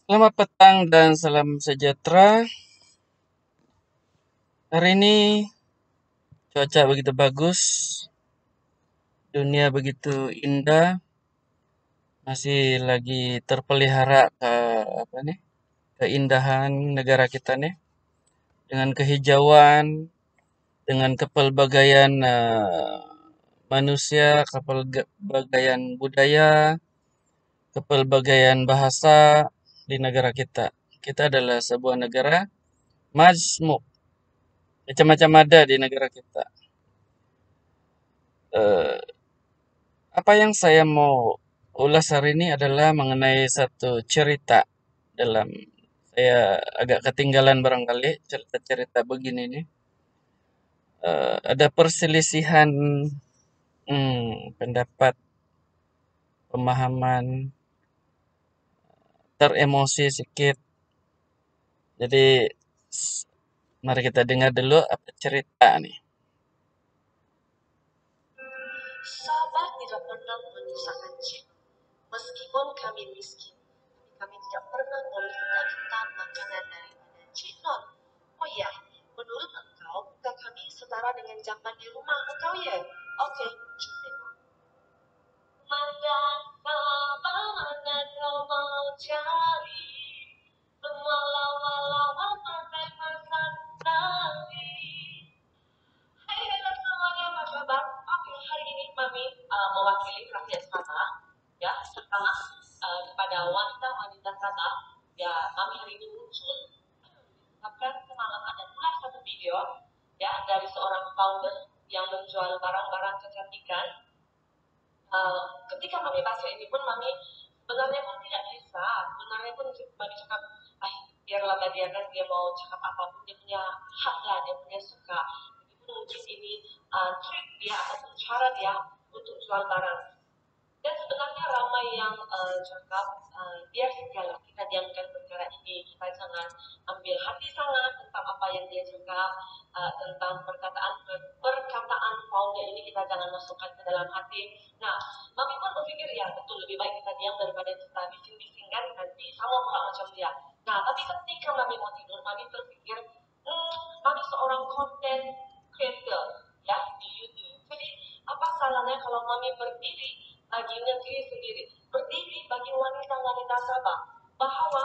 Selamat petang dan salam sejahtera. Hari ini cuaca begitu bagus, dunia begitu indah, masih lagi terpelihara apa nih keindahan negara kita nih dengan kehijauan, dengan kepelbagaian manusia, kepelbagaian budaya, kepelbagaian bahasa di negara kita. Kita adalah sebuah negara majmuk, macam-macam ada di negara kita. Eh, Apa yang saya mau ulas hari ini adalah mengenai satu cerita dalam saya agak ketinggalan barangkali cerita-cerita begini nih. Ada perselisihan pendapat, pemahaman, teremosi sedikit. Jadi mari kita dengar dulu apa cerita nih. Sabah tidak pernah menyusahkan Cik. Meskipun kami miskin, kami tidak pernah meminta makanan daripada Cik Non. Oh ya, menurut engkau, bukan kami setara dengan jamban di rumah engkau ya? Okey, Cik tengok. Mandang Sabah mana kau mau cari, berwalau-walau pakai masak nasi. Hai hello semuanya, apa kabar? Oke, hari ini Mami mewakili rakyat Sabah, ya, terutama kepada wanita-wanita Sabah. Ya, Mami hari ini muncul mengucapkan semalam ada pula satu video, ya, dari seorang founder yang menjual barang-barang kecantikan. Ketika Mami baca ini pun Mami sebenarnya pun tidak bisa, sebenarnya pun Mami cakap, biarlah dia kan dia mau cakap apapun dia punya hak lah, dia punya suka. Mungkin ini trik dia ataupun cara dia untuk jual barang. Dan sebenarnya ramai yang cakap biar segala kita diamkan perkara ini, kita jangan ambil hati sangat tentang apa yang dia cakap, tentang perkataan founder ini kita jangan masukkan ke dalam hati. Nah, Mami pun berpikir ya betul lebih baik kita diam daripada kita bising-bising kan nanti sama pula macam dia. Nah, tapi ketika Mami mau tidur, Mami berpikir Mami seorang content creator ya di YouTube. Jadi apa salahnya kalau Mami berdiri bagi negeri sendiri, berdiri bagi wanita-wanita Sabah, bahwa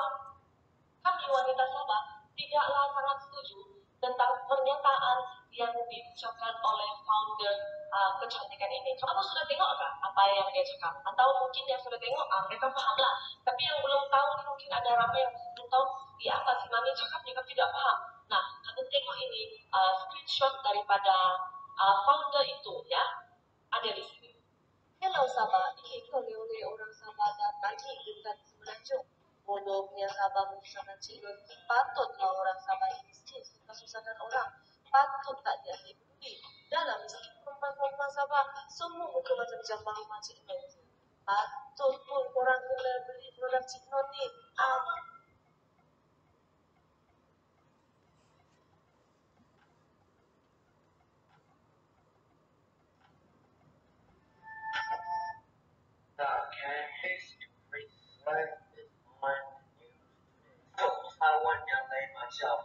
kami wanita Sabah tidaklah sangat setuju tentang pernyataan yang diucapkan oleh founder kecantikan ini. Kamu sudah tengok tak apa yang dia cakap? Atau mungkin yang sudah tengok, mereka fahamlah. Tapi yang belum tahu, mungkin ada ramai yang belum tahu di apa sih Mami cakap, mereka tidak paham. Nah, kamu tengok ini screenshot daripada founder itu ya, ada di sini. Hello Sabah, ini oleh orang Sabah dan bagi bukan semenanjung. Bodohnya Sabah menyusahkan Cik Nur. Patutlah orang Sabah ini miskin, susahkan orang. Patut tak dia peduli. Dalam miskin perempuan-perempuan Sabah, semua muka macam jambang rumah Cik Nur. Patut pun korang kena beli produk Cik Nur ni. Taiwan yang lain macam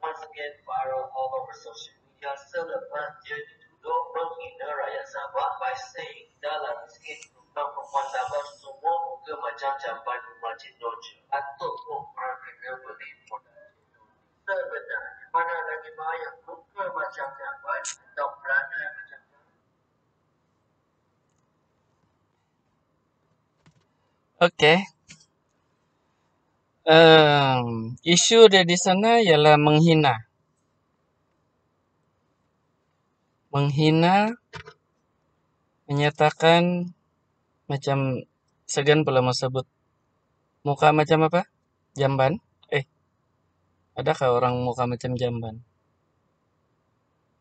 once again viral all over social media selepas dia dituduh menghina rakyat Sabah by saying dalam miskin tentang perempuan Sabah semua muka macam jamban rumah Cik Noja atau orang kena beli produk sebenarnya mana lagi banyak muka macam jamban atau perangai macam Oke. Isu dia di sana ialah menghina. Menghina, menyatakan macam segan pula mau sebut. Muka macam apa? Jamban? Adakah orang muka macam jamban?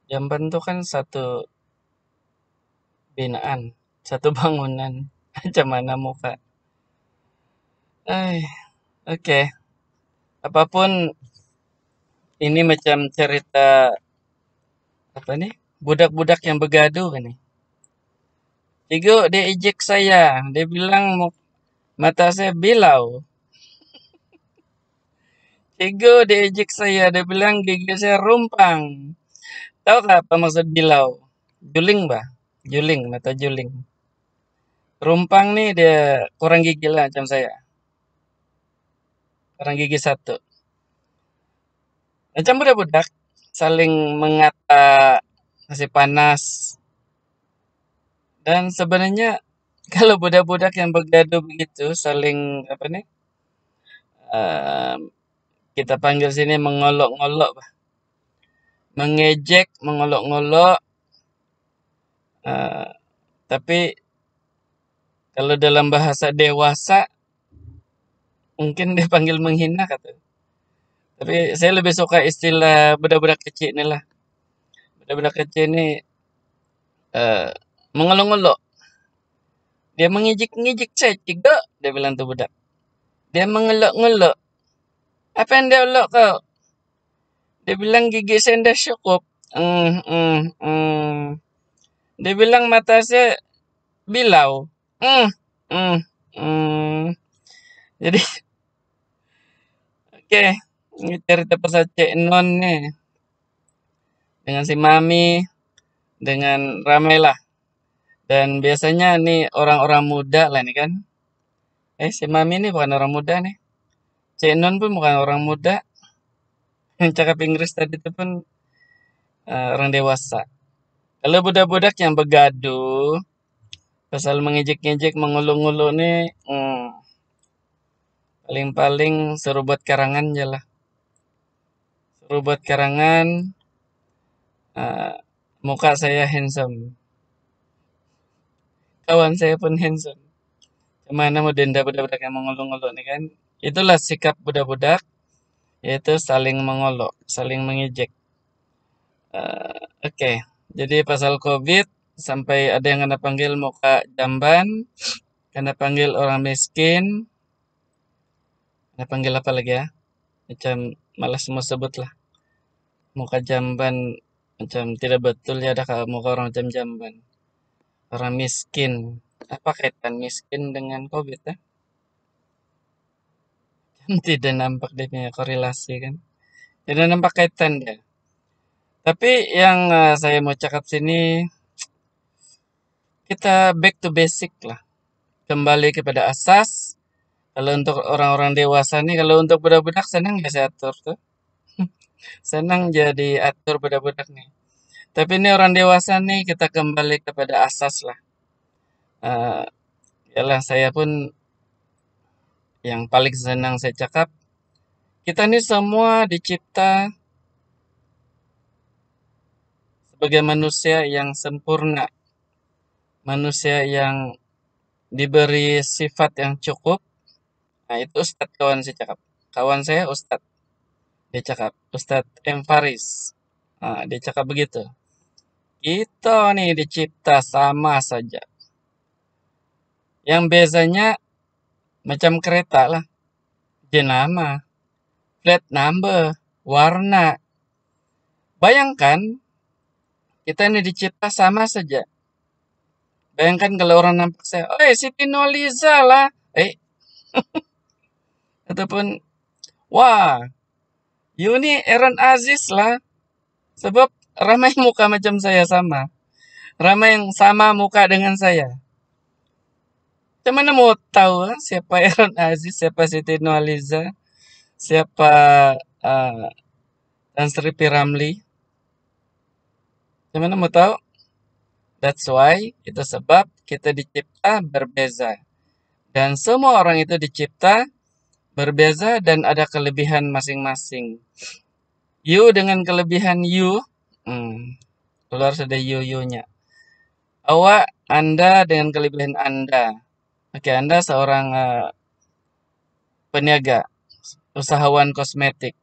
Jamban itu kan satu binaan, satu bangunan. Macam mana muka? Oke. Apapun ini macam cerita apa nih? Budak-budak yang begaduh kan nih. Cigo dia ejek saya, dia bilang mata saya bilau. Cigo diejek saya, dia bilang gigi saya rumpang. Tahu nggak apa maksud bilau? Juling, bah. Juling, mata juling. Rumpang nih dia kurang gigi lah macam saya. Kurang gigi satu. Macam budak-budak saling mengata kasih panas. Dan sebenarnya kalau budak-budak yang bergaduh begitu saling apa nih? eh, kita panggil sini mengolok-ngolok, bah. Mengejek, mengolok-ngolok. eh, tapi kalau dalam bahasa dewasa mungkin dia panggil menghina kata. Tapi saya lebih suka istilah budak-budak kecil ini lah. Budak-budak kecil ini eh, mengolok-ngolok. Dia mengijik-ngijik saya juga, dia bilang tuh budak. Dia mengelok-ngelok. Apa yang dia olok kau? Dia bilang gigi saya ndak cukup. Hmm, hmm, hmm. Dia bilang mata saya bilau. Hmm, hmm, hmm. Jadi, oke. Ini cerita pasal Cik Non nih. Dengan si Mami, dengan ramai lah. Dan biasanya nih orang-orang muda lah nih kan. Si Mami nih bukan orang muda nih. Cik Non pun bukan orang muda. Yang cakap Inggris tadi itu pun orang dewasa. Kalau budak-budak yang begaduh, pasal mengejek-ngejek, mengulung-ulung nih, paling-paling suruh buat karangan aja lah. Suruh buat karangan, eh, muka saya handsome. Kawan saya pun handsome. Kemana mau denda budak-budak yang mengulung-ulung nih kan. Itulah sikap budak-budak, yaitu saling mengolok, saling mengejek. Oke, jadi pasal COVID, sampai ada yang kena panggil muka jamban, kena panggil orang miskin, kena panggil apa lagi ya? Macam malas mau sebut lah. Muka jamban macam tidak betul ya ada muka orang macam jamban. Orang miskin. Apa kaitan miskin dengan COVID ya? Tidak nampak dia punya korelasi kan. Tidak nampak kaitan dia. Tapi yang saya mau cakap sini, kita back to basic lah. Kembali kepada asas. Kalau untuk orang-orang dewasa nih, kalau untuk budak-budak senang ya saya atur tuh. Senang jadi atur budak-budak nih. Tapi ini orang dewasa nih kita kembali kepada asas lah. Eh, Yalah saya pun yang paling senang saya cakap, kita ini semua dicipta sebagai manusia yang sempurna. Manusia yang diberi sifat yang cukup. Nah itu Ustadz kawan saya cakap. Kawan saya Ustadz. Dia cakap. Ustadz M. Faris. Nah, dia cakap begitu. Kita nih dicipta sama saja. Yang bezanya macam kereta lah. Jenama, plate number, warna. Bayangkan kita ini dicipta sama saja. Bayangkan kalau orang nampak saya, Siti Nurhaliza lah. Ataupun, wah, you ni Aaron Aziz lah. Sebab ramai muka macam saya sama. Ramai yang sama muka dengan saya. Macam mana mau tahu siapa Aaron Aziz, siapa Siti Nurhaliza, siapa uh, Tan Sri P. Ramlee. Macam mana mau tahu? That's why, itu sebab kita dicipta berbeza. Dan semua orang itu dicipta berbeza dan ada kelebihan masing-masing. You dengan kelebihan you, keluar sudah you-nya. Awak, Anda dengan kelebihan Anda. Oke, Anda seorang peniaga, usahawan kosmetik.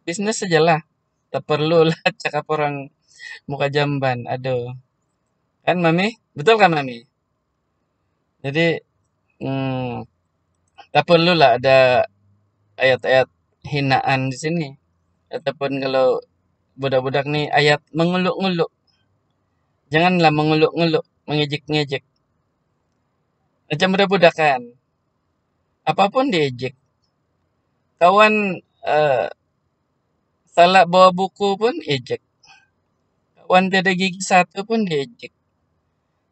Bisnis sajalah. Tak perlulah cakap orang muka jamban. Aduh. Kan Mami? Betul kan Mami? Jadi, hmm, tak perlulah ada ayat-ayat hinaan di sini. Ataupun kalau budak-budak nih ayat mengeluk-ngeluk. Janganlah mengeluk-ngeluk, mengejek-ngejek. Macam budak-budak kan. Apapun diejek. Kawan Eh, salah bawa buku pun ejek. Kawan tiada gigi satu pun diejek.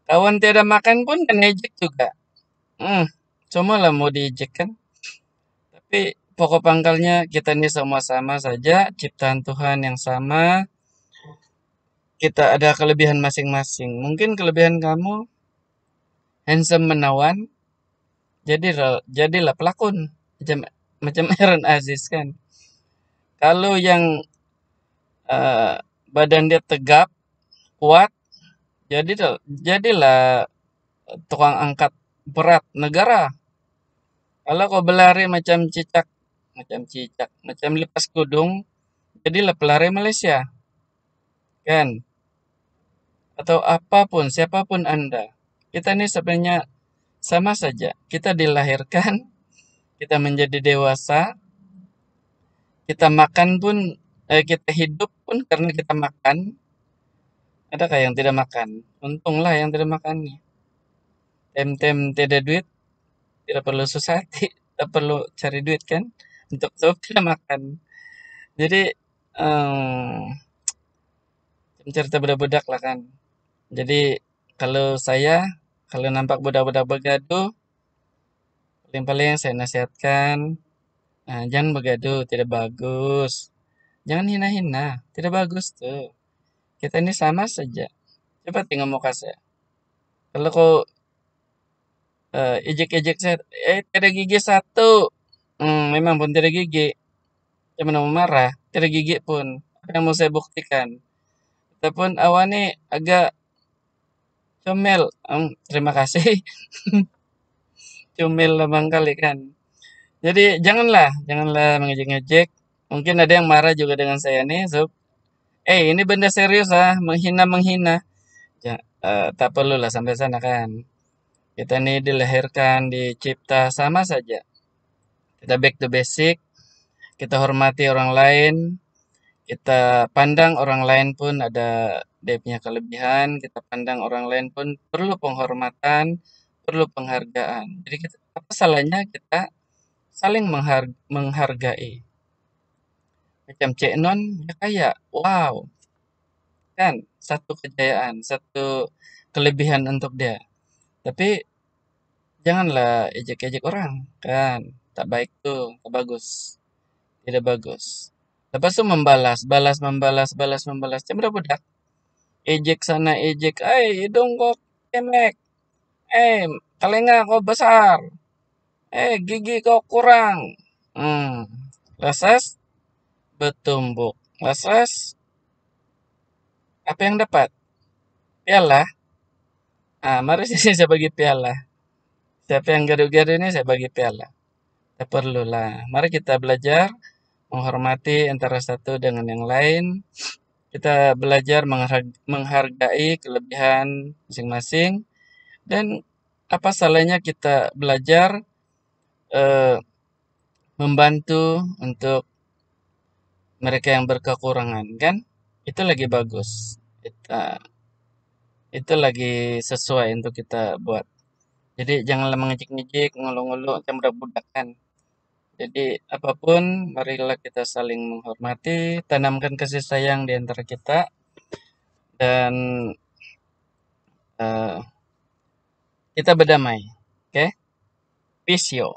Kawan tiada makan pun kan ejek juga. Hmm, semua lah mau diejek kan. Tapi pokok pangkalnya kita ini semua sama saja, ciptaan Tuhan yang sama. Kita ada kelebihan masing-masing. Mungkin kelebihan kamu handsome menawan, jadilah pelakon. Macam macam Aaron Aziz kan. Kalau yang eh, badan dia tegap, kuat, jadilah tukang angkat berat negara. Kalau kau berlari macam lepas kudung, jadilah pelari Malaysia, kan? Atau apapun, siapapun Anda. Kita ini sebenarnya sama saja. Kita dilahirkan, kita menjadi dewasa, kita makan pun, kita hidup pun karena kita makan. Adakah yang tidak makan? Untunglah yang tidak makan. Tem-tem tidak duit, tidak perlu susah hati, tidak perlu cari duit kan? Untuk sebab tidak makan. Jadi, cerita budak-budak lah kan. Jadi, kalau saya, kalau nampak budak-budak begaduh, paling-paling saya nasihatkan, "Ah, jangan begaduh, tidak bagus. Jangan hina-hina, tidak bagus tuh. Kita ini sama saja. Coba tengok muka saya. Kalau kau ejek-ejek saya, tidak gigi satu. Memang pun tidak gigi. Jangan mau marah, tidak gigi pun. Apa yang mau saya buktikan? Ataupun awan ini agak comel. Terima kasih. Comel lah kali kan. Jadi janganlah mengejek-ngejek. Mungkin ada yang marah juga dengan saya nih, Sob. Ini benda serius ah, menghina-menghina. Ya, tak perlulah sampai sana kan. Kita ini dilahirkan, dicipta sama saja. Kita back to basic, kita hormati orang lain, kita pandang orang lain pun ada dia punya kelebihan, kita pandang orang lain pun perlu penghormatan, perlu penghargaan. Jadi apa salahnya kita saling menghargai. Macam Cik Non, dia kaya. Wow, kan? Satu kejayaan, satu kelebihan untuk dia. Tapi janganlah ejek-ejek orang, kan? Tak baik tuh, tak bagus. Tidak bagus. Lepas itu membalas, balas, membalas, balas, membalas. Macam budak. Ejek sana, ejek. Hidung kau kemek. Telinga kau besar. Gigi kau kurang. Hmm. Lesas, bertumbuk. Lesas, apa yang dapat? Piala. Mari saya bagi piala. Siapa yang gaduh-gaduh ini saya bagi piala. Tak perlulah. Mari kita belajar menghormati antara satu dengan yang lain. Kita belajar menghargai kelebihan masing-masing. Dan apa salahnya kita belajar eh, membantu untuk mereka yang berkekurangan, kan? Itu lagi bagus. Kita, itu lagi sesuai untuk kita buat. Jadi janganlah mengejek-ngejek, ngeluh-ngeluh macam budak-budak kan. Jadi apapun, marilah kita saling menghormati, tanamkan kasih sayang di antara kita, dan eh, kita berdamai. Oke? Peace yo.